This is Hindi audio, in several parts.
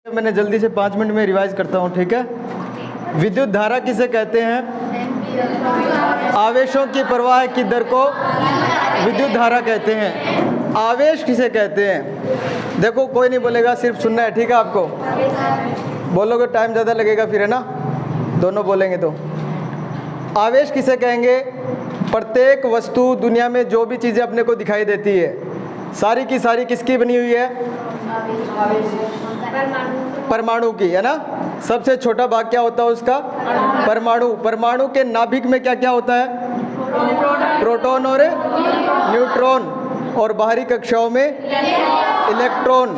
मैंने जल्दी से 5 मिनट में रिवाइज करता हूँ, ठीक है। विद्युत धारा किसे कहते हैं? आवेशों की प्रवाह की दर को विद्युत धारा कहते हैं। आवेश किसे कहते हैं? देखो कोई नहीं बोलेगा, सिर्फ सुनना है, ठीक है। आपको बोलोगे टाइम ज़्यादा लगेगा फिर, है ना, दोनों बोलेंगे तो। आवेश किसे कहेंगे? प्रत्येक वस्तु दुनिया में जो भी चीज़ें अपने को दिखाई देती है, सारी की सारी किसकी बनी हुई है? परमाणु की, है ना। सबसे छोटा भाग क्या होता है उसका? परमाणु। परमाणु के नाभिक में क्या क्या होता है? प्रोटॉन और न्यूट्रॉन, और बाहरी कक्षाओं में इलेक्ट्रॉन।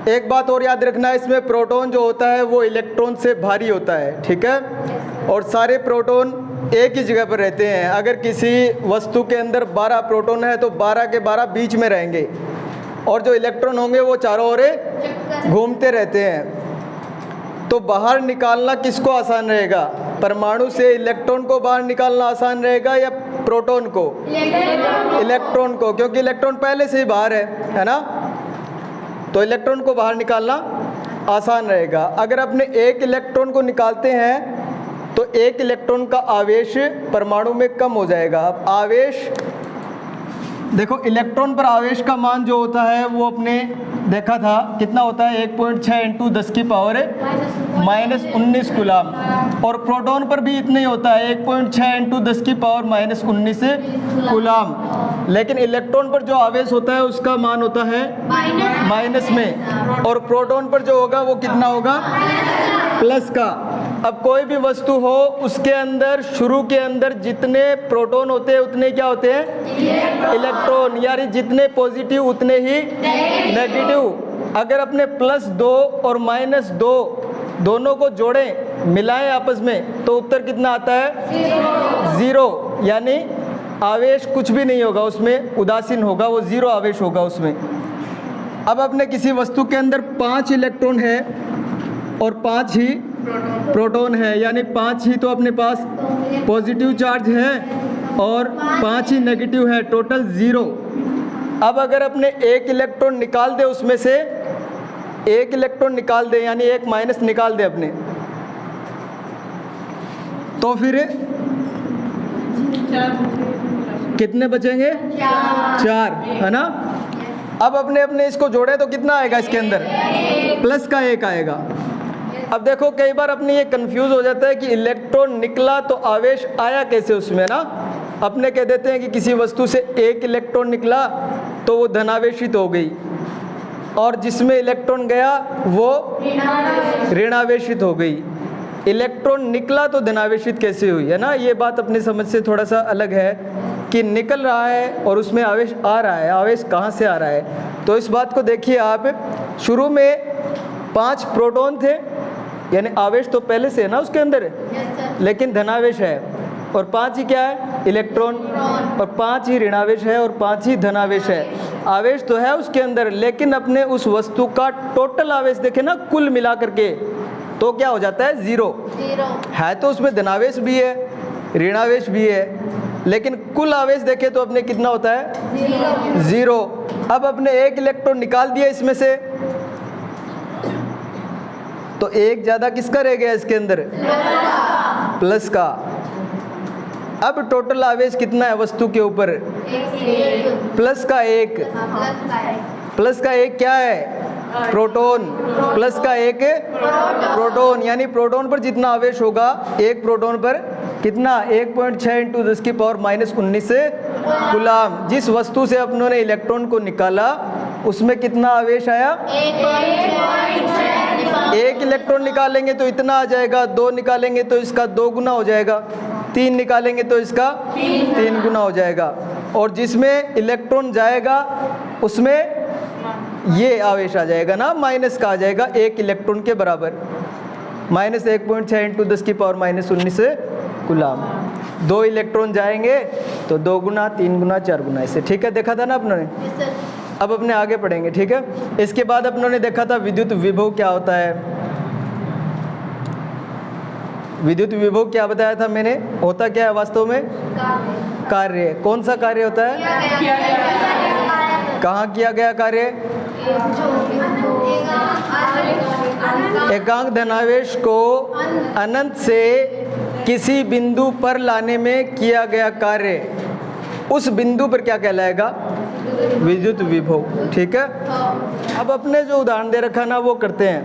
एक बात और याद रखना है, इसमें प्रोटॉन जो होता है वो इलेक्ट्रॉन से भारी होता है, ठीक है। और सारे प्रोटॉन एक ही जगह पर रहते हैं। अगर किसी वस्तु के अंदर 12 प्रोटॉन है तो 12 के 12 बीच में रहेंगे, और जो इलेक्ट्रॉन होंगे वो चारों ओर घूमते रहते हैं। तो बाहर निकालना किसको आसान रहेगा? परमाणु से इलेक्ट्रॉन को बाहर निकालना आसान रहेगा या प्रोटॉन को? इलेक्ट्रॉन को, क्योंकि इलेक्ट्रॉन पहले से ही बाहर है ना। तो इलेक्ट्रॉन को बाहर निकालना आसान रहेगा। अगर अपने एक इलेक्ट्रॉन को निकालते हैं तो एक इलेक्ट्रॉन का आवेश परमाणु में कम हो जाएगा। अब आवेश देखो, इलेक्ट्रॉन पर आवेश का मान जो होता है वो अपने देखा था कितना होता है? 1.6 × 10 की पावर -19 कूलाम। और प्रोटॉन पर भी इतना ही होता है, 1.6 × 10 की पावर -19 कूलाम। लेकिन इलेक्ट्रॉन पर जो आवेश होता है उसका मान होता है माइनस में, और प्रोटॉन पर जो होगा वो कितना होगा? प्लस का। अब कोई भी वस्तु हो उसके अंदर शुरू के अंदर जितने प्रोटॉन होते हैं उतने क्या होते हैं? इलेक्ट्रॉन। यानी जितने पॉजिटिव उतने ही नेगेटिव। अगर अपने +2 और -2 दोनों को जोड़ें, मिलाएं आपस में, तो उत्तर कितना आता है? 0। यानी आवेश कुछ भी नहीं होगा उसमें, उदासीन होगा, वो 0 आवेश होगा उसमें। अब अपने किसी वस्तु के अंदर 5 इलेक्ट्रॉन है और 5 ही प्रोटॉन है, यानी 5 ही तो अपने पास पॉजिटिव चार्ज है और 5 ही नेगेटिव है, टोटल 0। अब अगर अपने एक इलेक्ट्रॉन निकाल दे, उसमें से एक इलेक्ट्रॉन निकाल दे, यानी एक माइनस निकाल दे अपने, तो फिर कितने बचेंगे? 4, है ना। अब अपने इसको जोड़े तो कितना आएगा इसके अंदर? प्लस का 1 आएगा। अब देखो कई बार अपने ये कंफ्यूज हो जाता है कि इलेक्ट्रॉन निकला तो आवेश आया कैसे उसमें ना। अपने कह देते हैं कि किसी वस्तु से एक इलेक्ट्रॉन निकला तो वो धनावेशित हो गई, और जिसमें इलेक्ट्रॉन गया वो ऋणावेशित हो गई। इलेक्ट्रॉन निकला तो धनावेशित कैसे हुई, है ना। ये बात अपनी समझ से थोड़ा सा अलग है कि निकल रहा है और उसमें आवेश आ रहा है, आवेश कहाँ से आ रहा है। तो इस बात को देखिए आप, शुरू में 5 प्रोटॉन थे, यानी आवेश तो पहले से है ना उसके अंदर, लेकिन धनावेश है, और 5 ही क्या है? इलेक्ट्रॉन, और 5 ही ऋणावेश है और 5 ही धनावेश है। आवेश तो है उसके अंदर, लेकिन अपने उस वस्तु का टोटल आवेश देखे ना कुल मिला करके, तो क्या हो जाता है? 0 है। तो उसमें धनावेश भी है, ऋणावेश भी है, लेकिन कुल आवेश देखे तो अपने कितना होता है? 0। अब अपने एक इलेक्ट्रॉन निकाल दिया इसमें से, तो एक ज़्यादा किसका रह गया इसके अंदर? प्लस का। अब टोटल आवेश कितना है वस्तु के ऊपर? प्लस का 1। प्लस का 1 क्या है? प्रोटॉन। प्लस का 1 प्रोटॉन, यानी प्रोटॉन पर जितना आवेश होगा, एक प्रोटॉन पर कितना? 1.6 × 10 की पावर -19 कूलाम। जिस वस्तु से अपनों ने इलेक्ट्रॉन को निकाला उसमें कितना आवेश आया? 1 इलेक्ट्रॉन निकालेंगे तो इतना आ जाएगा, 2 निकालेंगे तो इसका 2 गुना हो जाएगा, 3 निकालेंगे तो इसका 3 गुना हो जाएगा, और जिसमें इलेक्ट्रॉन जाएगा उसमें ये आवेश आ जाएगा ना, माइनस का आ जाएगा 1 इलेक्ट्रॉन के बराबर, -1.6 × 10 की पावर -19 कूलाम। 2 इलेक्ट्रॉन जाएंगे तो 2 गुना, 3 गुना, 4 गुना, ऐसे, ठीक है। देखा था ना अपनों ने। अब अपने आगे पढ़ेंगे, ठीक है। इसके बाद अपनों ने देखा था विद्युत विभव क्या होता है। विद्युत विभव क्या बताया था मैंने? होता क्या है वास्तव में? कार्य। कौन सा कार्य होता है? कहाँ किया गया कार्य? एकांक धनावेश को अनंत से किसी बिंदु पर लाने में किया गया कार्य उस बिंदु पर क्या कहलाएगा? विद्युत विभव। ठीक है, अब अपने जो उदाहरण दे रखा है ना वो करते हैं।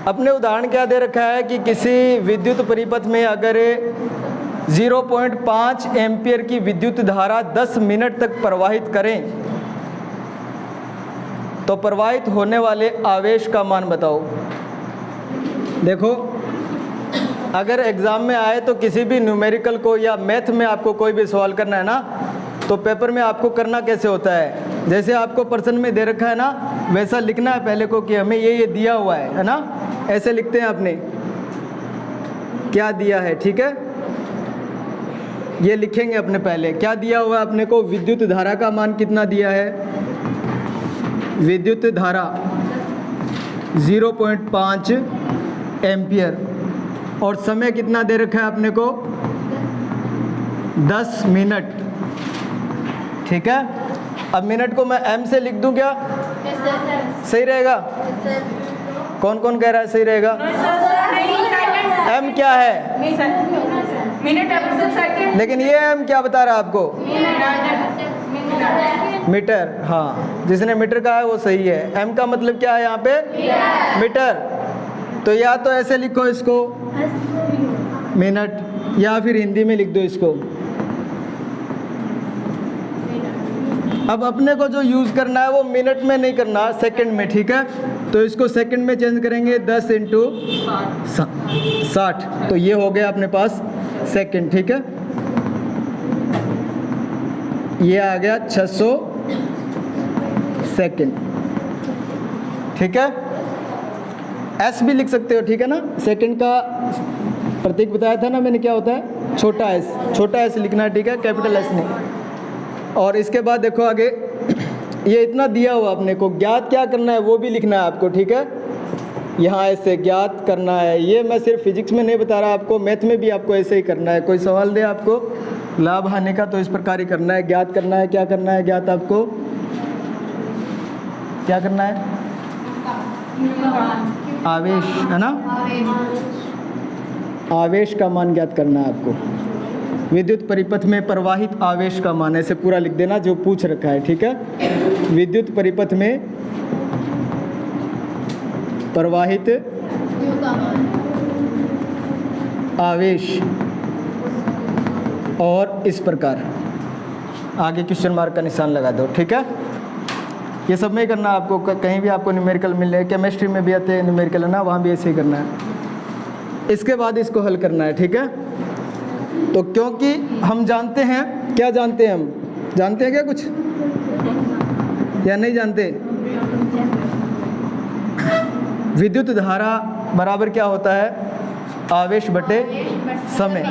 अपने उदाहरण क्या दे रखा है कि किसी विद्युत परिपथ में अगर 0.5 एम्पियर की विद्युत धारा 10 मिनट तक प्रवाहित करें तो प्रवाहित होने वाले आवेश का मान बताओ। देखो, अगर एग्ज़ाम में आए तो किसी भी न्यूमेरिकल को या मैथ में आपको कोई भी सवाल करना है ना, तो पेपर में आपको करना कैसे होता है, जैसे आपको प्रश्न में दे रखा है ना वैसा लिखना है पहले को कि हमें ये दिया हुआ है ना, ऐसे लिखते हैं आपने क्या दिया है। ठीक है, ये लिखेंगे अपने पहले क्या दिया हुआ है अपने को। विद्युत धारा का मान कितना दिया है? विद्युत धारा 0.5 एम्पियर और समय कितना दे रखा है अपने को? 10 मिनट। ठीक है, अब मिनट को मैं m से लिख दूं क्या? सही रहेगा? कौन कौन कह रहा है सही रहेगा? m क्या है? मिनट। लेकिन ये m क्या बता रहा है आपको? मीटर। हाँ, जिसने मीटर कहा है वो सही है। m का मतलब क्या है यहाँ पे? मीटर। तो या तो ऐसे लिखो इसको मिनट, या फिर हिंदी में लिख दो इसको। अब अपने को जो यूज़ करना है वो मिनट में नहीं करना, सेकंड में। ठीक है, तो इसको सेकंड में चेंज करेंगे 10 इंटू 60, तो ये हो गया अपने पास सेकंड। ठीक है, ये आ गया 600 सेकंड। ठीक है, एस भी लिख सकते हो। ठीक है ना, सेकंड का प्रतीक बताया था ना मैंने क्या होता है? छोटा एस। छोटा एस लिखना है, ठीक है, कैपिटल एस नहीं। और इसके बाद देखो आगे, ये इतना दिया हुआ अपने को, ज्ञात क्या करना है वो भी लिखना है आपको। ठीक है, यहाँ ऐसे ज्ञात करना है। ये मैं सिर्फ फिजिक्स में नहीं बता रहा आपको, मैथ में भी आपको ऐसे ही करना है। कोई सवाल दे आपको लाभ हानि का तो इस प्रकार ही करना है। ज्ञात करना है, क्या करना है ज्ञात? आपको क्या करना है? आवेश, है ना? आवेश का मान ज्ञात करना है आपको। विद्युत परिपथ में प्रवाहित आवेश का मान, ऐसे पूरा लिख देना जो पूछ रखा है। ठीक है, विद्युत परिपथ में प्रवाहित आवेश और इस प्रकार आगे क्वेश्चन मार्क का निशान लगा दो। ठीक है, ये सब में करना आपको, कहीं भी आपको न्यूमेरिकल मिल जाए, केमिस्ट्री में भी आते हैं न्यूमेरिकल है ना, वहाँ भी ऐसे ही करना है। इसके बाद इसको हल करना है। ठीक है, तो क्योंकि हम जानते हैं, क्या जानते हैं हम? जानते हैं क्या कुछ या नहीं जानते? विद्युत धारा बराबर क्या होता है? आवेश बटे समय।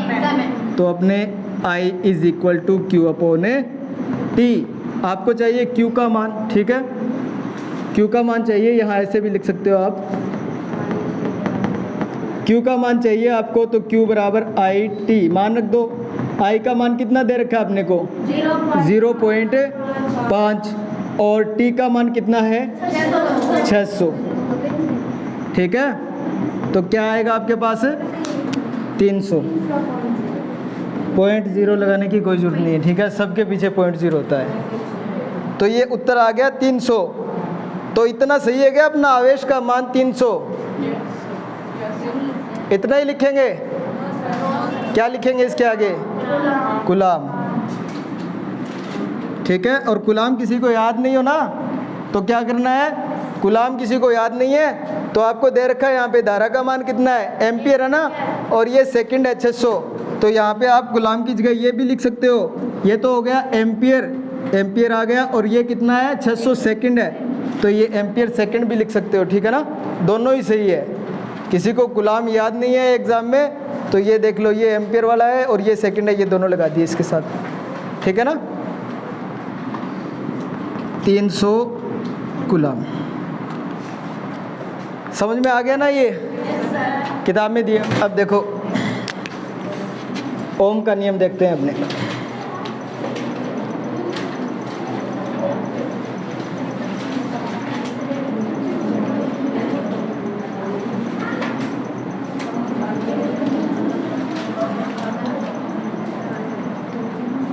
तो अपने I is equal to q upon t. आपको चाहिए Q का मान। ठीक है, Q का मान चाहिए, यहाँ ऐसे भी लिख सकते हो आप। Q का मान चाहिए आपको, तो Q बराबर आई टी मान रख दो। I का मान कितना दे रखा है अपने को? 0.5 और T का मान कितना है? 600। ठीक है, तो क्या आएगा आपके पास? 300। 0.0 लगाने की कोई ज़रूरत नहीं है। ठीक है, सबके पीछे 0.0 होता है। तो ये उत्तर आ गया 300। तो इतना सही है क्या अपना आवेश का मान? 300। इतना ही लिखेंगे? क्या लिखेंगे इसके आगे? कूलाम। ठीक है, और कूलाम किसी को याद नहीं हो ना, तो क्या करना है? कूलाम किसी को याद नहीं है तो आपको दे रखा है यहाँ पे धारा का मान कितना है? एम्पियर है ना, और ये सेकंड है 600। तो यहाँ पे आप कूलाम की जगह ये भी लिख सकते हो। ये तो हो गया एम्पियर, एम्पियर आ गया, और ये कितना है? 600 सेकंड है, तो ये एम्पियर सेकंड भी लिख सकते हो। ठीक है ना, दोनों ही सही है। किसी को कूलाम याद नहीं है एग्ज़ाम में तो ये देख लो, ये एम्पियर वाला है और ये सेकंड है, ये दोनों लगा दिए इसके साथ। ठीक है ना, 300 कूलाम। समझ में आ गया ना? ये किताब में दिया। अब देखो ओम का नियम देखते हैं अपने।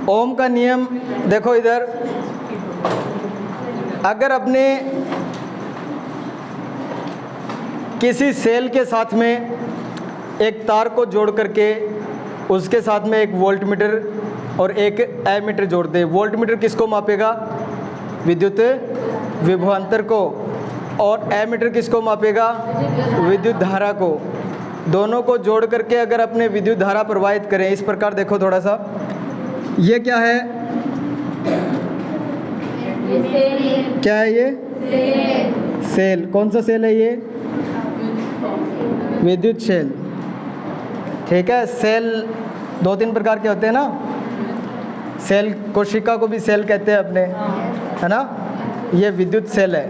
ओम का नियम देखो इधर, अगर अपने किसी सेल के साथ में एक तार को जोड़ करके उसके साथ में एक वोल्ट मीटर और एक एमीटर जोड़ दे। वोल्ट मीटर किसको मापेगा? विद्युत विभवांतर को। और एमीटर किसको मापेगा? विद्युत धारा को। दोनों को जोड़ करके अगर अपने विद्युत धारा प्रवाहित करें इस प्रकार, देखो थोड़ा सा, ये क्या है? क्या है ये? सेल। कौन सा सेल है ये? विद्युत सेल। ठीक है। सेल 2-3 प्रकार के होते हैं ना। सेल, कोशिका को भी सेल कहते हैं अपने, है ना। ये विद्युत सेल है।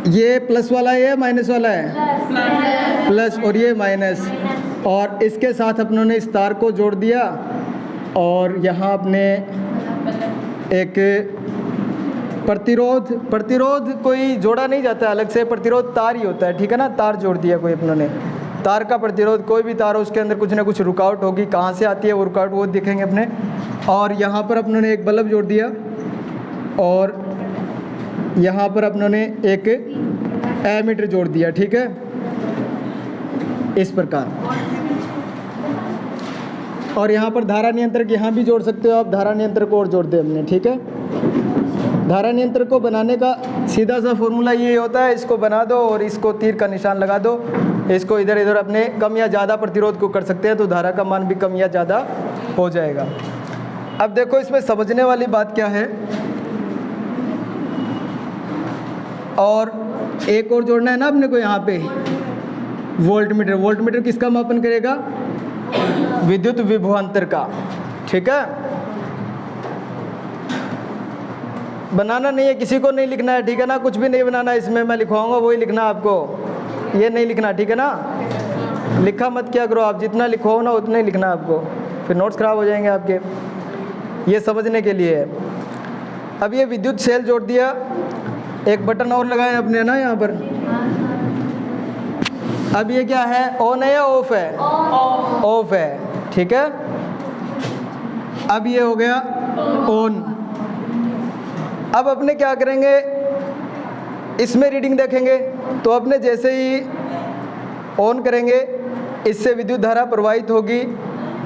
ये प्लस वाला है या माइनस वाला है? प्लस। और ये माइनस। और इसके साथ अपनों ने इस तार को जोड़ दिया और यहाँ अपने एक प्रतिरोध कोई जोड़ा नहीं जाता अलग से, प्रतिरोध तार ही होता है, ठीक है ना। तार जोड़ दिया कोई अपनों ने, तार का प्रतिरोध, कोई भी तार हो उसके अंदर कुछ ना कुछ रुकावट होगी, कहाँ से आती है वो रुकावट वो देखेंगे अपने। और यहाँ पर अपनों ने एक बल्ब जोड़ दिया और यहाँ पर अपनों ने एक एमीटर जोड़ दिया, ठीक है, इस प्रकार। और यहाँ पर धारा नियंत्रक यहाँ भी जोड़ सकते हो आप, धारा नियंत्रक को और जोड़ दे हमने, ठीक है। धारा नियंत्रक को बनाने का सीधा सा फॉर्मूला ये होता है, इसको बना दो और इसको तीर का निशान लगा दो, इसको इधर इधर अपने कम या ज़्यादा प्रतिरोध को कर सकते हैं तो धारा का मान भी कम या ज़्यादा हो जाएगा। अब देखो इसमें समझने वाली बात क्या है, और एक और जोड़ना है ना अपने को यहाँ पे, वोल्ट मीटर। वोल्ट मीटर किसका मापन करेगा? विद्युत विभवांतर का, ठीक है। बनाना नहीं है, किसी को नहीं लिखना है, ठीक है ना। कुछ भी नहीं बनाना, इसमें मैं लिखवाऊंगा वही लिखना आपको, ये नहीं लिखना, ठीक है ना। लिखा मत क्या करो आप, जितना लिखो ना उतना ही लिखना आपको, फिर नोट्स खराब हो जाएंगे आपके। ये समझने के लिए है। अब ये विद्युत सेल जोड़ दिया, एक बटन और लगाए अपने ना यहाँ पर। अब ये क्या है? ऑन है या ऑफ है? ऑफ है, ठीक है। अब ये हो गया ऑन। अब अपने क्या करेंगे, इसमें रीडिंग देखेंगे तो अपने जैसे ही ऑन करेंगे इससे विद्युत धारा प्रवाहित होगी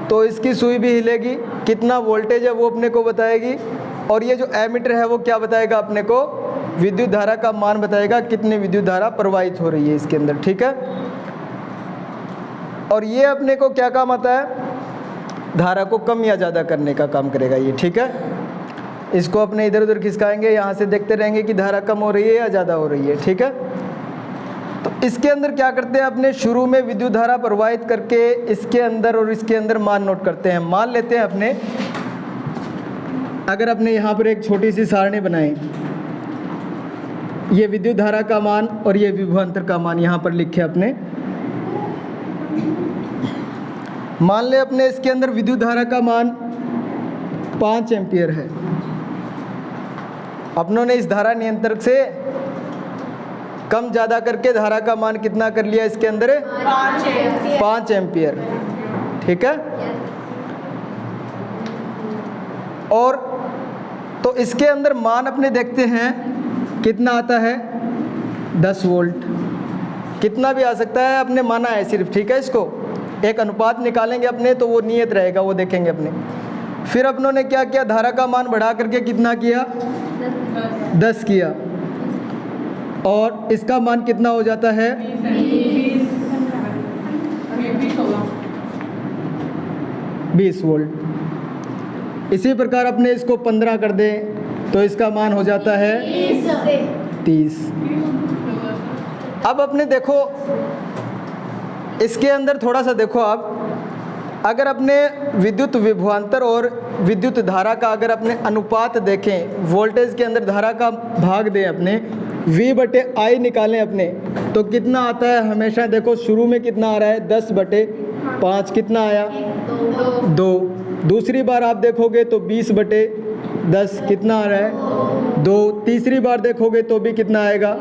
तो इसकी सुई भी हिलेगी, कितना वोल्टेज है वो अपने को बताएगी। और ये जो एमीटर है वो क्या बताएगा अपने को? विद्युत धारा का मान बताएगा, कितनी विद्युत धारा प्रवाहित हो रही है इसके अंदर, ठीक है। और ये अपने को क्या काम आता है? धारा को कम या ज़्यादा करने का काम करेगा ये, ठीक है। इसको अपने इधर उधर खिसकाएंगे, यहाँ से देखते रहेंगे कि धारा कम हो रही है या ज़्यादा हो रही है, ठीक है। तो इसके अंदर क्या करते हैं अपने, शुरू में विद्युत धारा प्रवाहित करके इसके अंदर और इसके अंदर मान नोट करते हैं। मान लेते हैं अपने, अगर अपने यहाँ पर एक छोटी सी सारणी बनाएं, ये विद्युत धारा का मान और ये विभवांतर का मान यहाँ पर लिखे अपने। मान ले अपने इसके अंदर विद्युत धारा का मान 5 एम्पियर है। अपनों ने इस धारा नियंत्रक से कम ज़्यादा करके धारा का मान कितना कर लिया इसके अंदर? 5 एम्पियर, ठीक है। और तो इसके अंदर मान अपने देखते हैं कितना आता है? 10 वोल्ट। कितना भी आ सकता है, अपने माना है सिर्फ, ठीक है। इसको एक अनुपात निकालेंगे अपने तो वो नियत रहेगा, वो देखेंगे अपने। फिर अपनों ने क्या किया, धारा का मान बढ़ा करके कितना किया? 10 किया। और इसका मान कितना हो जाता है? 20 वोल्ट। इसी प्रकार अपने इसको 15 कर दें तो इसका मान हो जाता है 30। अब अपने देखो इसके अंदर थोड़ा सा देखो आप, अगर अपने विद्युत विभवांतर और विद्युत धारा का अगर अपने अनुपात देखें, वोल्टेज के अंदर धारा का भाग दें अपने, V/I निकालें अपने, तो कितना आता है? हमेशा देखो शुरू में कितना आ रहा है? 10/5 कितना आया? 2। दूसरी बार आप देखोगे तो 20/10 कितना आ रहा है? 2। तीसरी बार देखोगे तो भी कितना आएगा?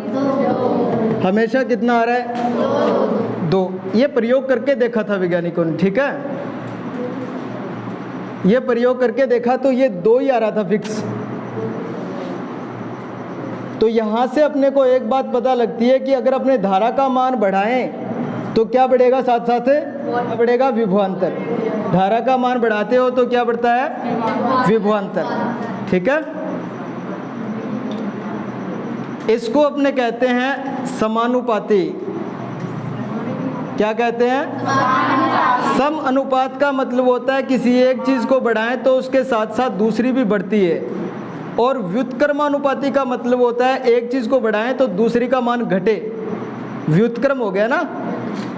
हमेशा कितना आ रहा है? 2। ये प्रयोग करके देखा था वैज्ञानिकों ने, ठीक है। ये प्रयोग करके देखा तो ये 2 ही आ रहा था फिक्स। तो यहाँ से अपने को एक बात पता लगती है कि अगर अपने धारा का मान बढ़ाएं तो क्या बढ़ेगा, साथ साथ बढ़ेगा विभवांतर। धारा का मान बढ़ाते हो तो क्या बढ़ता है, विभवांतर। ठीक है, इसको अपने कहते हैं समानुपाती। क्या कहते हैं, सम अनुपात का मतलब होता है किसी एक चीज़ को बढ़ाएं तो उसके साथ साथ दूसरी भी बढ़ती है। और व्युत्क्रमानुपाती का मतलब होता है एक चीज़ को बढ़ाएं तो दूसरी का मान घटे। व्युत्क्रम हो गया ना,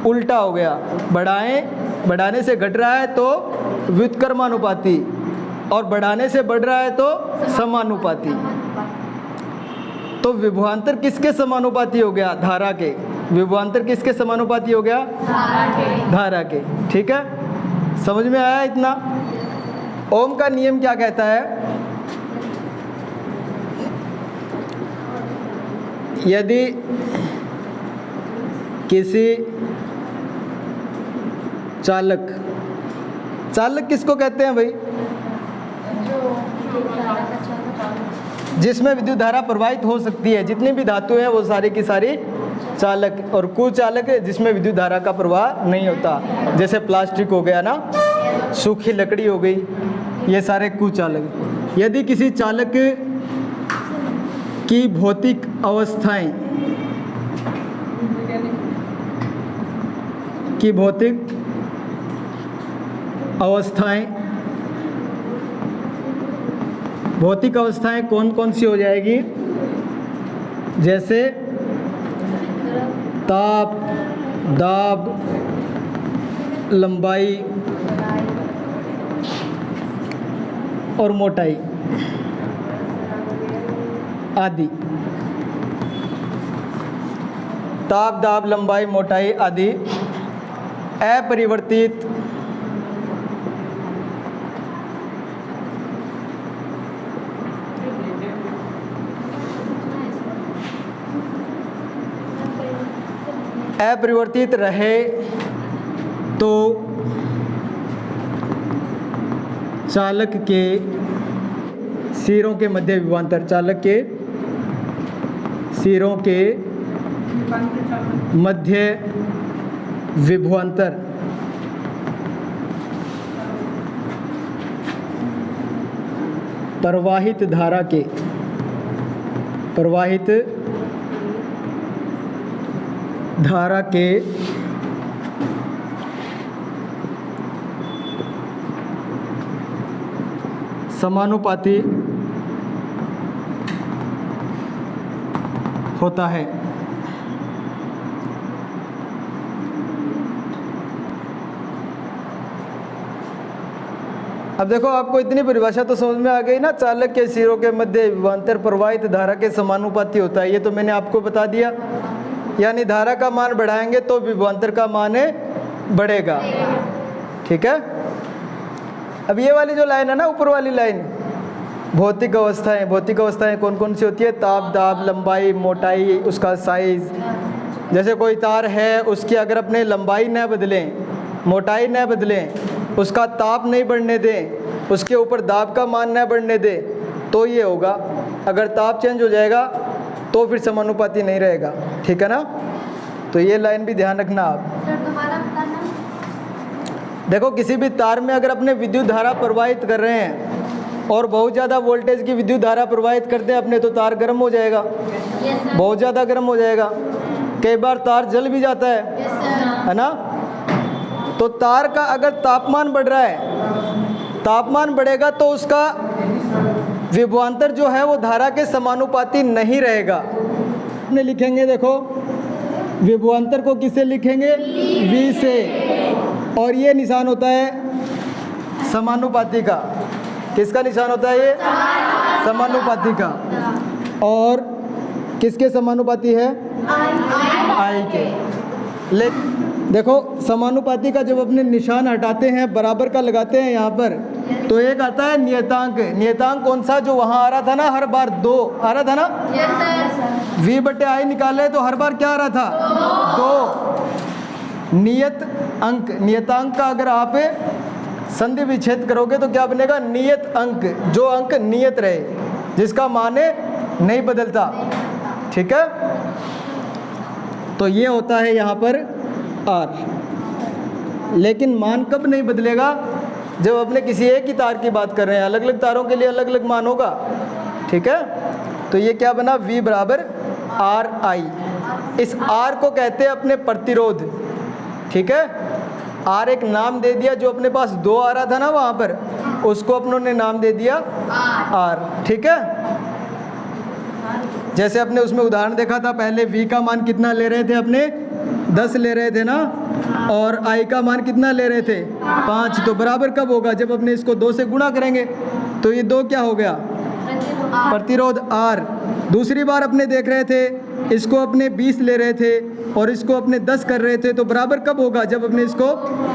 उल्टा हो गया, बढ़ाने से घट रहा है तो व्युत्क्रमानुपाती, और बढ़ाने से बढ़ रहा है तो समानुपाती। तो विभवांतर किसके समानुपाती हो गया, धारा के। विभवांतर किसके समानुपाती हो गया, धारा के। ठीक है, समझ में आया इतना। ओम का नियम क्या कहता है, यदि किसी चालक किसको कहते हैं भाई, जिसमें विद्युत धारा प्रवाहित हो सकती है। जितनी भी धातु हैं वो सारी की सारी चालक, और कुचालक जिसमें विद्युत धारा का प्रवाह नहीं होता, जैसे प्लास्टिक हो गया ना, सूखी लकड़ी हो गई, ये सारे कुचालक। यदि किसी चालक की भौतिक अवस्थाएं भौतिक अवस्थाएं कौन कौन सी हो जाएगी, जैसे ताप, दाब, लंबाई और मोटाई आदि। ताप, दाब, लंबाई, मोटाई आदि अपरिवर्तित रहे तो चालक के सिरों के मध्य विभवांतर, चालक के सिरों के मध्य विभवांतर प्रवाहित धारा के समानुपाती होता है। अब देखो, आपको इतनी परिभाषा तो समझ में आ गई ना, चालक के सिरों के मध्य विभवांतर प्रवाहित धारा के समानुपाती होता है। ये तो मैंने आपको बता दिया। यानी धारा का मान बढ़ाएंगे तो विभवांतर का मान बढ़ेगा। ठीक है, अब ये वाली जो लाइन है ना, ऊपर वाली लाइन, भौतिक अवस्थाएं कौन कौन सी होती है, ताप, दाब, लंबाई, मोटाई, उसका साइज। जैसे कोई तार है, उसकी अगर अपने लंबाई न बदलें, मोटाई न बदलें, उसका ताप नहीं बढ़ने दें, उसके ऊपर दाब का मान न बढ़ने दें, तो ये होगा। अगर ताप चेंज हो जाएगा तो फिर समानुपाती नहीं रहेगा। ठीक है ना, तो ये लाइन भी ध्यान रखना आप। देखो, किसी भी तार में अगर अपने विद्युत धारा प्रवाहित कर रहे हैं और बहुत ज़्यादा वोल्टेज की विद्युत धारा प्रवाहित करते हैं अपने, तो तार गर्म हो जाएगा, बहुत ज़्यादा गर्म हो जाएगा। कई बार तार जल भी जाता है ना। तो तार का अगर तापमान बढ़ रहा है, तापमान बढ़ेगा तो उसका विभवांतर जो है वो धारा के समानुपाती नहीं रहेगा। अपने लिखेंगे, देखो विभवांतर को किससे लिखेंगे, V से, और ये निशान होता है समानुपाती का। किसका निशान होता है ये, समानुपाती का। और किसके समानुपाती है, I के। लेकिन देखो, समानुपाती का जब अपने निशान हटाते हैं, बराबर का लगाते हैं यहाँ पर, तो एक आता है नियतांक। नियतांक कौन सा, जो वहाँ आ रहा था ना, हर बार 2 आ रहा था ना। V/I निकाले तो हर बार क्या आ रहा था, 2। नियत अंक, नियतांक का अगर आप संधि विच्छेद करोगे तो क्या बनेगा, नियत अंक, जो अंक नियत रहे, जिसका मान नहीं बदलता, ठीक है। तो ये होता है यहाँ पर R। लेकिन मान कब नहीं बदलेगा, जब अपने किसी एक ही तार की बात कर रहे हैं, अलग अलग तारों के लिए अलग अलग मान होगा, ठीक है। तो ये क्या बना, V बराबर RI। इस R को कहते हैं अपने प्रतिरोध, ठीक है। R एक नाम दे दिया, जो अपने पास 2 आ रहा था ना वहाँ पर, उसको अपनों ने नाम दे दिया R, ठीक है। जैसे अपने उसमें उदाहरण देखा था, पहले V का मान कितना ले रहे थे अपने, 10 ले रहे थे ना, और I का मान कितना ले रहे थे, 5। तो बराबर कब होगा, जब अपने इसको 2 से गुणा करेंगे। तो ये 2 क्या हो गया, प्रतिरोध R। दूसरी बार अपने देख रहे थे, इसको अपने 20 ले रहे थे और इसको अपने 10 कर रहे थे, तो बराबर कब होगा, जब अपने इसको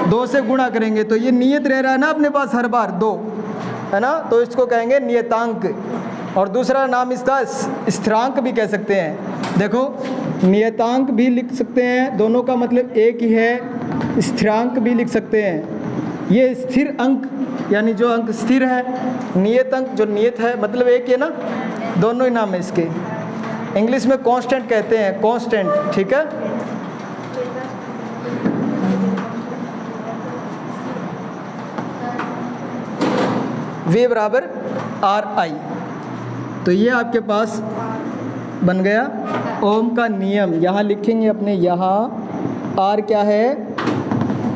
2 से गुणा करेंगे। तो ये नियत रह रहा है ना अपने पास हर बार 2, है ना, तो इसको कहेंगे नियतांक। और दूसरा नाम इसका स्थिरांक भी कह सकते हैं। देखो, नियतांक भी लिख सकते हैं, दोनों का मतलब एक ही है। स्थिरांक भी लिख सकते हैं। ये स्थिर अंक यानी जो अंक स्थिर है, नियत अंक जो नियत है, मतलब एक ही है ना, दोनों ही नाम है इसके। इंग्लिश में कांस्टेंट कहते हैं, कांस्टेंट, ठीक है। V बराबर RI। तो ये आपके पास बन गया ओम का नियम। यहाँ लिखेंगे अपने, यहाँ R क्या है,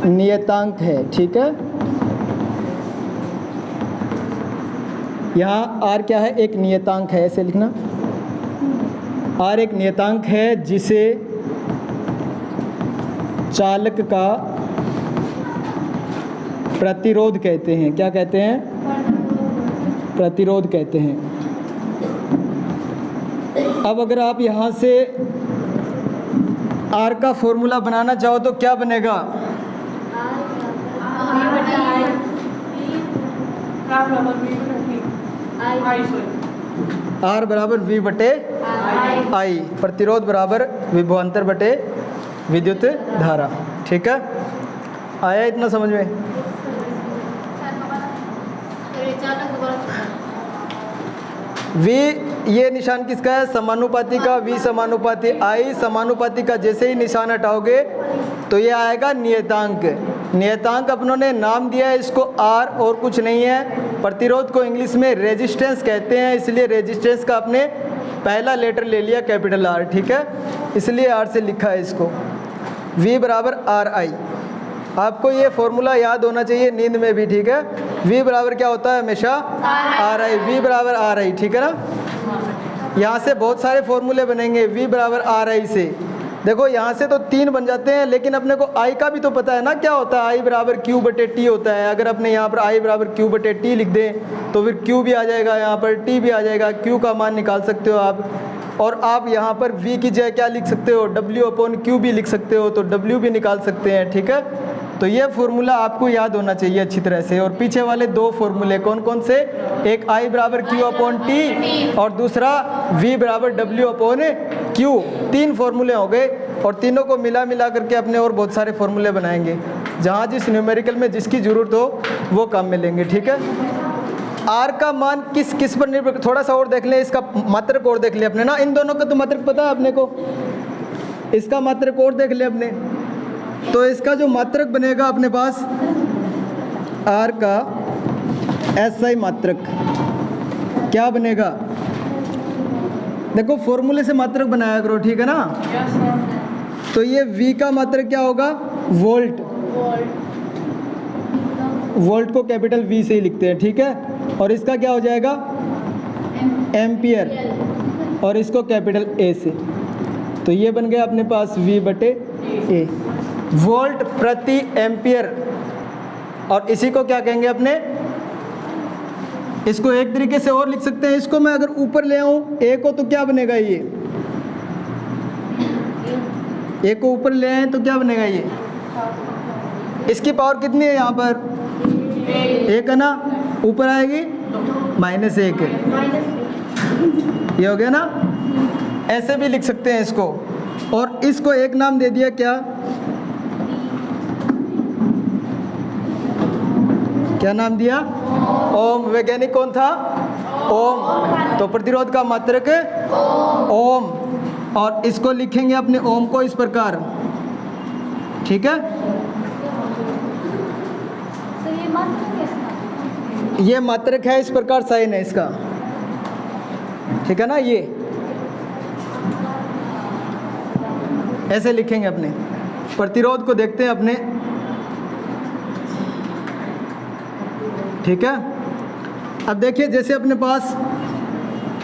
नियतांक है, ठीक है। यहाँ R क्या है, एक नियतांक है, ऐसे लिखना। R एक नियतांक है जिसे चालक का प्रतिरोध कहते हैं। क्या कहते हैं, प्रतिरोध कहते हैं। अब अगर आप यहाँ से R का फॉर्मूला बनाना चाहो तो क्या बनेगा, R बराबर V बटे I, प्रतिरोध बराबर विभवांतर बटे विद्युत धारा, ठीक है। आया इतना समझ में। V ये निशान किसका है, समानुपाती का। V समानुपाती, I समानुपाती का। जैसे ही निशान हटाओगे तो ये आएगा नियतांक। नियतांक अपनों ने नाम दिया है इसको R, और कुछ नहीं है। प्रतिरोध को इंग्लिश में रेजिस्टेंस कहते हैं, इसलिए रेजिस्टेंस का अपने पहला लेटर ले लिया कैपिटल R, ठीक है, इसलिए R से लिखा है इसको। V बराबर RI। आपको ये फॉर्मूला याद होना चाहिए नींद में भी, ठीक है। V बराबर क्या होता है हमेशा, RI। V बराबर RI, ठीक है ना। यहाँ से बहुत सारे फॉर्मूले बनेंगे V बराबर RI से। देखो यहाँ से तो 3 बन जाते हैं, लेकिन अपने को I का भी तो पता है ना क्या होता है, I बराबर Q बटे T होता है। अगर अपने यहाँ पर I बराबर Q बटे T लिख दें तो फिर Q भी आ जाएगा, यहाँ पर T भी आ जाएगा। Q का मान निकाल सकते हो आप, और आप यहाँ पर V की जगह क्या लिख सकते हो, W अपॉन Q भी लिख सकते हो, तो W भी निकाल सकते हैं, ठीक है। तो ये फॉर्मूला आपको याद होना चाहिए अच्छी तरह से। और पीछे वाले 2 फॉर्मूले कौन कौन से, एक I बराबर Q अपॉन T और दूसरा V बराबर W अपॉन Q। 3 फॉर्मूले हो गए, और तीनों को मिला करके अपने और बहुत सारे फॉर्मूले बनाएंगे। जहाँ जिस न्यूमेरिकल में जिसकी ज़रूरत हो वो काम मिलेंगे, ठीक है। R का मान किस किस पर निर्भर, थोड़ा सा और देख लें, इसका मात्रक और देख लें अपने ना। इन दोनों का तो मात्रक पता है अपने को, इसका मात्रक और देख लें अपने। तो इसका जो मात्रक बनेगा अपने पास R का SI मात्रक क्या बनेगा, देखो फॉर्मूले से मात्रक बनाया करो, ठीक है ना। तो ये V का मात्रक क्या होगा, वोल्ट। वोल्ट को कैपिटल V से ही लिखते हैं, ठीक है। और इसका क्या हो जाएगा, एम्पियर, और इसको कैपिटल A से। तो ये बन गया अपने पास V बटे A, वोल्ट प्रति एम्पियर। और इसी को क्या कहेंगे अपने, इसको एक तरीके से और लिख सकते हैं। इसको मैं अगर ऊपर ले आऊं A को, तो क्या बनेगा, ये A को ऊपर ले आए तो क्या बनेगा, ये इसकी पावर कितनी है यहाँ पर, 1 है ना, ऊपर आएगी -1, ये हो गया ना। ऐसे भी लिख सकते हैं इसको। और इसको एक नाम दे दिया, क्या क्या नाम दिया? ओम। वैज्ञानिक कौन था? ओम। तो प्रतिरोध का मात्रक ओम, और इसको लिखेंगे अपने ओम को इस प्रकार, ठीक है। ये मात्रक है, इस प्रकार साइन है इसका, ठीक है ना। ये ऐसे लिखेंगे अपने। प्रतिरोध को देखते हैं अपने, ठीक है। अब देखिए, जैसे अपने पास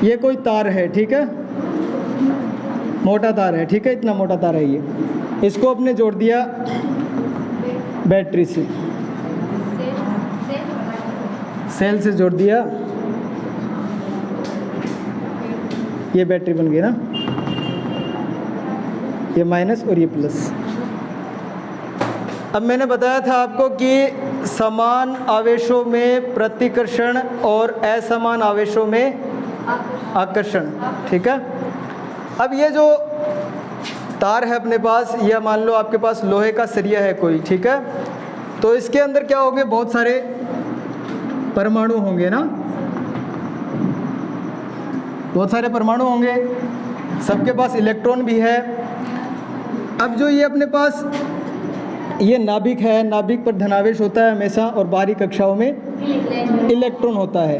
ये कोई तार है, ठीक है, मोटा तार है, ठीक है, इतना मोटा तार है ये, इसको अपने जोड़ दिया बैटरी से, सेल से जोड़ दिया, ये बैटरी बन गई ना, ये माइनस और ये प्लस। अब मैंने बताया था आपको कि समान आवेशों में प्रतिकर्षण और असमान आवेशों में आकर्षण, ठीक है। अब ये जो तार है अपने पास, यह मान लो आपके पास लोहे का सरिया है कोई, ठीक है, तो इसके अंदर क्या होंगे, बहुत सारे परमाणु होंगे ना, बहुत सारे परमाणु होंगे, सबके पास इलेक्ट्रॉन भी है। अब जो ये अपने पास ये नाभिक है, नाभिक पर धनावेश होता है हमेशा, और बाहरी कक्षाओं में इलेक्ट्रॉन होता है।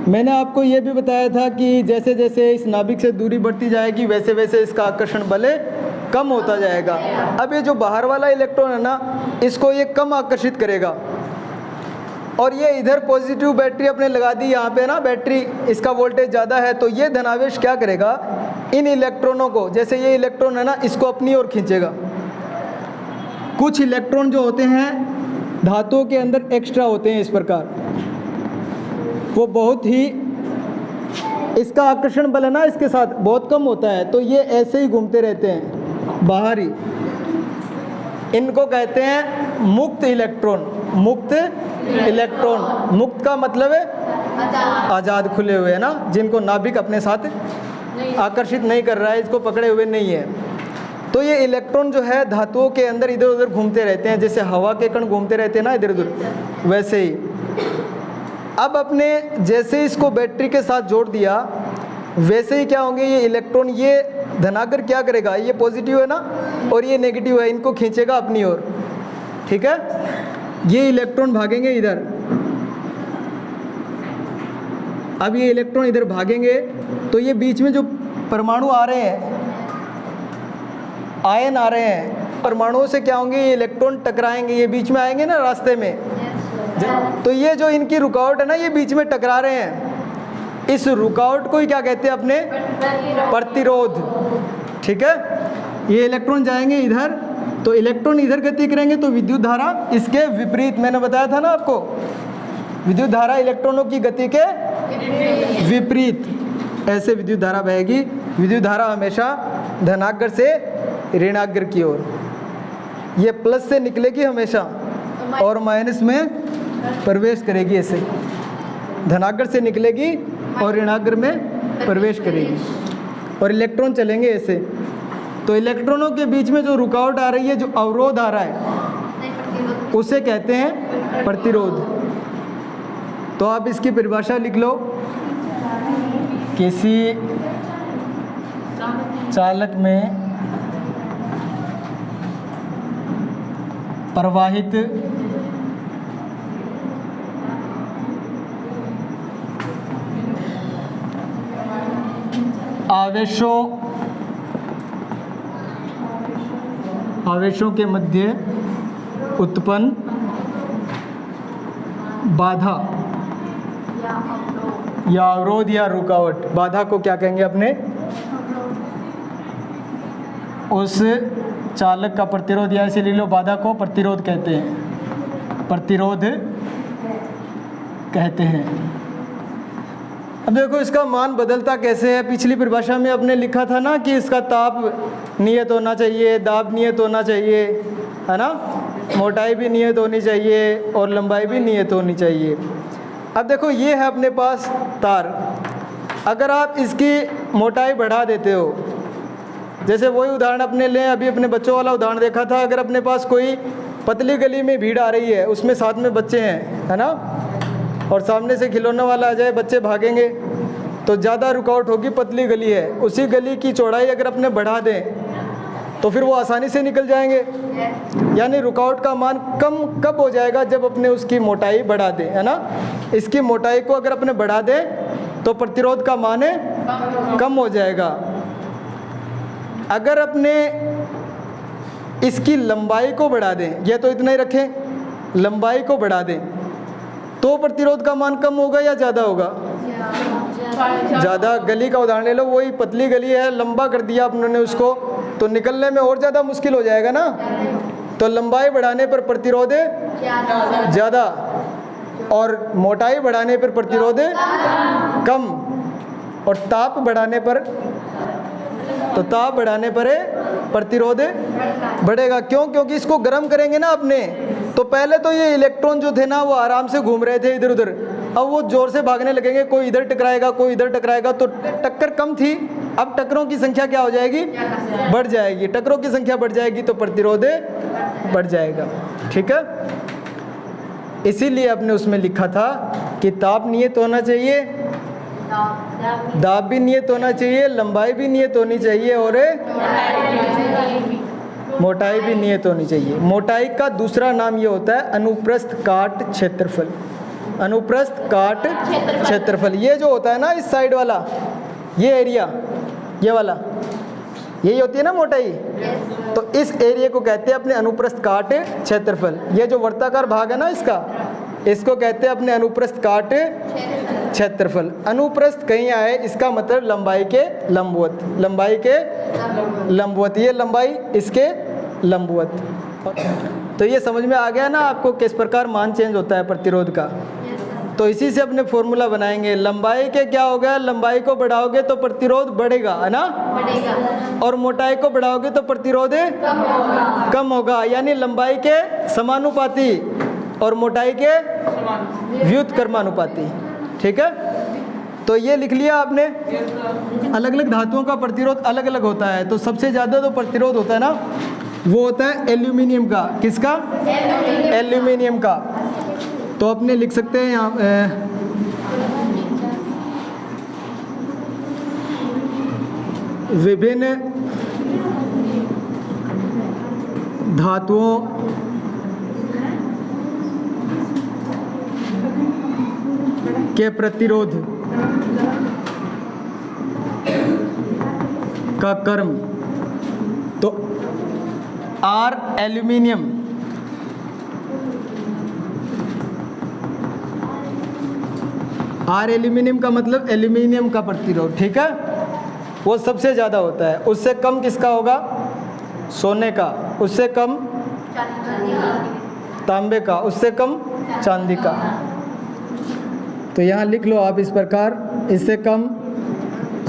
मैंने आपको ये भी बताया था कि जैसे जैसे इस नाभिक से दूरी बढ़ती जाएगी वैसे वैसे इसका आकर्षण बल कम होता जाएगा। अब ये जो बाहर वाला इलेक्ट्रॉन है ना, इसको ये कम आकर्षित करेगा, और ये इधर पॉजिटिव बैटरी अपने लगा दी यहाँ पे ना, बैटरी इसका वोल्टेज ज़्यादा है, तो ये धनावेश क्या करेगा, इन इलेक्ट्रॉनों को, जैसे ये इलेक्ट्रॉन है ना, इसको अपनी ओर खींचेगा। कुछ इलेक्ट्रॉन जो होते हैं धातुओं के अंदर एक्स्ट्रा होते हैं इस प्रकार, वो बहुत ही, इसका आकर्षण बल है ना इसके साथ बहुत कम होता है, तो ये ऐसे ही घूमते रहते हैं बाहर ही। इनको कहते हैं मुक्त इलेक्ट्रॉन। मुक्त इलेक्ट्रॉन, मुक्त का मतलब है आज़ाद, खुले हुए है ना, जिनको नाभिक अपने साथ आकर्षित नहीं कर रहा है, इसको पकड़े हुए नहीं है। तो ये इलेक्ट्रॉन जो है धातुओं के अंदर इधर उधर घूमते रहते हैं, जैसे हवा के कण घूमते रहते हैं ना इधर उधर, वैसे ही। अब अपने जैसे इसको बैटरी के साथ जोड़ दिया, वैसे ही क्या होंगे ये इलेक्ट्रॉन, ये धनाकर क्या करेगा, ये पॉजिटिव है ना और ये नेगेटिव है, इनको खींचेगा अपनी ओर, ठीक है। ये इलेक्ट्रॉन भागेंगे इधर, अब ये इलेक्ट्रॉन इधर भागेंगे, तो ये बीच में जो परमाणु आ रहे हैं, आयन आ रहे हैं, परमाणुओं से क्या होंगे, ये इलेक्ट्रॉन टकराएंगे, ये बीच में आएंगे ना रास्ते में, तो ये जो इनकी रुकावट है ना, ये बीच में टकरा रहे हैं, इस रुकावट को ही क्या कहते हैं अपने, प्रतिरोध, ठीक है। ये इलेक्ट्रॉन जाएंगे इधर, तो इलेक्ट्रॉन इधर गति करेंगे, तो विद्युत धारा इसके विपरीत, मैंने बताया था ना आपको, विद्युत धारा इलेक्ट्रॉनों की गति के विपरीत ऐसे विद्युत धारा बहेगी। विद्युत धारा हमेशा धनाग्र से ऋणाग्र की ओर, ये प्लस से निकलेगी हमेशा और माइनस में प्रवेश करेगी, ऐसे धनाग्र से निकलेगी और ऋणाग्र में प्रवेश करेगी, और इलेक्ट्रॉन चलेंगे ऐसे। तो इलेक्ट्रॉनों के बीच में जो रुकावट आ रही है, जो अवरोध आ रहा है, उसे कहते हैं प्रतिरोध। तो आप इसकी परिभाषा लिख लो, किसी चालक में प्रवाहित आवेशों के मध्य उत्पन्न बाधा या अवरोध या रुकावट, बाधा को क्या कहेंगे अपने, उस चालक का प्रतिरोध, या ऐसे ले लो, बाधा को प्रतिरोध कहते हैं, प्रतिरोध कहते हैं। अब देखो इसका मान बदलता कैसे है। पिछली परिभाषा में आपने लिखा था ना कि इसका ताप नियत होना चाहिए, दाब नियत होना चाहिए, है ना, मोटाई भी नियत होनी चाहिए और लंबाई भी नियत होनी चाहिए। अब देखो ये है अपने पास तार, अगर आप इसकी मोटाई बढ़ा देते हो, जैसे वही उदाहरण अपने लें, अभी अपने बच्चों वाला उदाहरण देखा था, अगर अपने पास कोई पतली गली में भीड़ आ रही है, उसमें साथ में बच्चे हैं, है ना, और सामने से खिलौना वाला आ जाए, बच्चे भागेंगे, तो ज़्यादा रुकावट होगी। पतली गली है, उसी गली की चौड़ाई अगर अपने बढ़ा दें तो फिर वो आसानी से निकल जाएंगे। यानी रुकावट का मान कम कब हो जाएगा, जब अपने उसकी मोटाई बढ़ा दें, है ना। इसकी मोटाई को अगर अपने बढ़ा दें तो प्रतिरोध का मान कम हो जाएगा। अगर अपने इसकी लंबाई को बढ़ा दें, ये तो इतना ही रखें, लंबाई को बढ़ा दें तो प्रतिरोध का मान कम होगा या ज़्यादा होगा? ज़्यादा। गली का उदाहरण ले लो, वही पतली गली है, लंबा कर दिया आपने उसको, तो निकलने में और ज़्यादा मुश्किल हो जाएगा ना। तो लंबाई बढ़ाने पर प्रतिरोध ज़्यादा और मोटाई बढ़ाने पर प्रतिरोध कम, और ताप बढ़ाने पर, तो ताप बढ़ाने पर प्रतिरोध बढ़ेगा। क्यों? क्योंकि इसको गर्म करेंगे ना अपने, तो पहले तो ये इलेक्ट्रॉन जो थे ना वो आराम से घूम रहे थे इधर उधर, अब वो जोर से भागने लगेंगे, कोई इधर टकराएगा कोई इधर टकराएगा, तो टक्कर कम थी, अब टक्करों की संख्या क्या हो जाएगी? बढ़ जाएगी। टक्करों की संख्या बढ़ जाएगी तो प्रतिरोध बढ़ जाएगा। ठीक है, इसीलिए आपने उसमें लिखा था कि ताप नियत होना चाहिए, दाब भी नियत होना चाहिए, लंबाई भी नियत होनी चाहिए और मोटाई भी नियत होनी चाहिए। मोटाई का दूसरा नाम ये होता है अनुप्रस्थ काट क्षेत्रफल। अनुप्रस्थ काट क्षेत्रफल, ये जो होता है ना इस साइड वाला, ये एरिया, ये वाला, यही होती है ना मोटाई, तो इस एरिया को कहते हैं अपने अनुप्रस्थ काट क्षेत्रफल। ये जो वर्ताकार भाग है ना इसका, इसको कहते हैं अपने अनुप्रस्थ काट क्षेत्रफल। अनुप्रस्थ कहीं आए, इसका मतलब लंबाई के लंबवत, लंबाई के लंबवत, ये लंबाई इसके लंबवत। तो ये समझ में आ गया ना आपको किस प्रकार मान चेंज होता है प्रतिरोध का। तो इसी से अपने फॉर्मूला बनाएंगे। लंबाई के क्या हो गया, लंबाई को बढ़ाओगे तो प्रतिरोध बढ़ेगा, है ना, बढ़ेगा, और मोटाई को बढ़ाओगे तो प्रतिरोध कम होगा। यानी लंबाई के समानुपाती और मोटाई के व्युत्क्रमानुपाती। ठीक है, तो ये लिख लिया आपने। अलग अलग धातुओं का प्रतिरोध अलग अलग होता है, तो सबसे ज़्यादा जो प्रतिरोध होता है ना वो होता है एल्यूमिनियम का। किसका? एल्यूमिनियम का। तो अपने लिख सकते हैं यहाँ विभिन्न धातुओं के प्रतिरोध का क्रम। तो आर एल्यूमिनियम, आर एल्यूमिनियम का मतलब एल्यूमिनियम का प्रतिरोध, ठीक है, वो सबसे ज़्यादा होता है। उससे कम किसका होगा? सोने का। उससे कम तांबे का। उससे कम चांदी का। तो यहाँ लिख लो आप इस प्रकार, इससे कम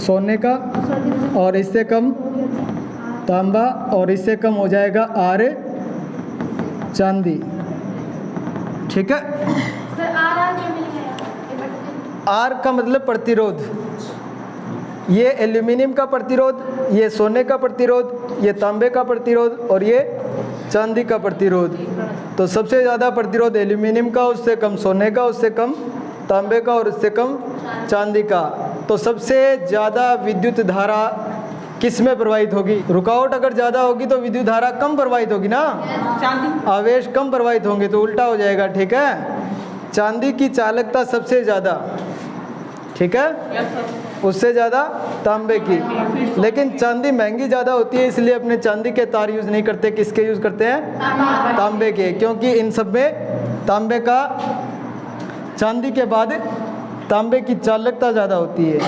सोने का और इससे कम तांबा और इससे कम हो जाएगा आर चांदी। ठीक है, आर का मतलब प्रतिरोध। ये एल्यूमिनियम का प्रतिरोध, ये सोने का प्रतिरोध, ये तांबे का प्रतिरोध और ये चांदी का प्रतिरोध। तो सबसे ज़्यादा प्रतिरोध एल्यूमिनियम का, उससे कम सोने का, उससे कम तांबे का और उससे कम चांदी का। तो सबसे ज़्यादा विद्युत धारा किस में प्रवाहित होगी? रुकावट अगर ज़्यादा होगी तो विद्युत धारा कम प्रवाहित होगी ना, आवेश कम प्रवाहित होंगे, तो उल्टा हो जाएगा। ठीक है, चांदी की चालकता सबसे ज़्यादा, ठीक है, उससे ज़्यादा तांबे की। लेकिन चांदी महंगी ज़्यादा होती है, इसलिए अपने चांदी के तार यूज़ नहीं करते। किसके यूज़ करते हैं? तांबे के, क्योंकि इन सब में तांबे का, चांदी के बाद तांबे की चालकता ज़्यादा होती है।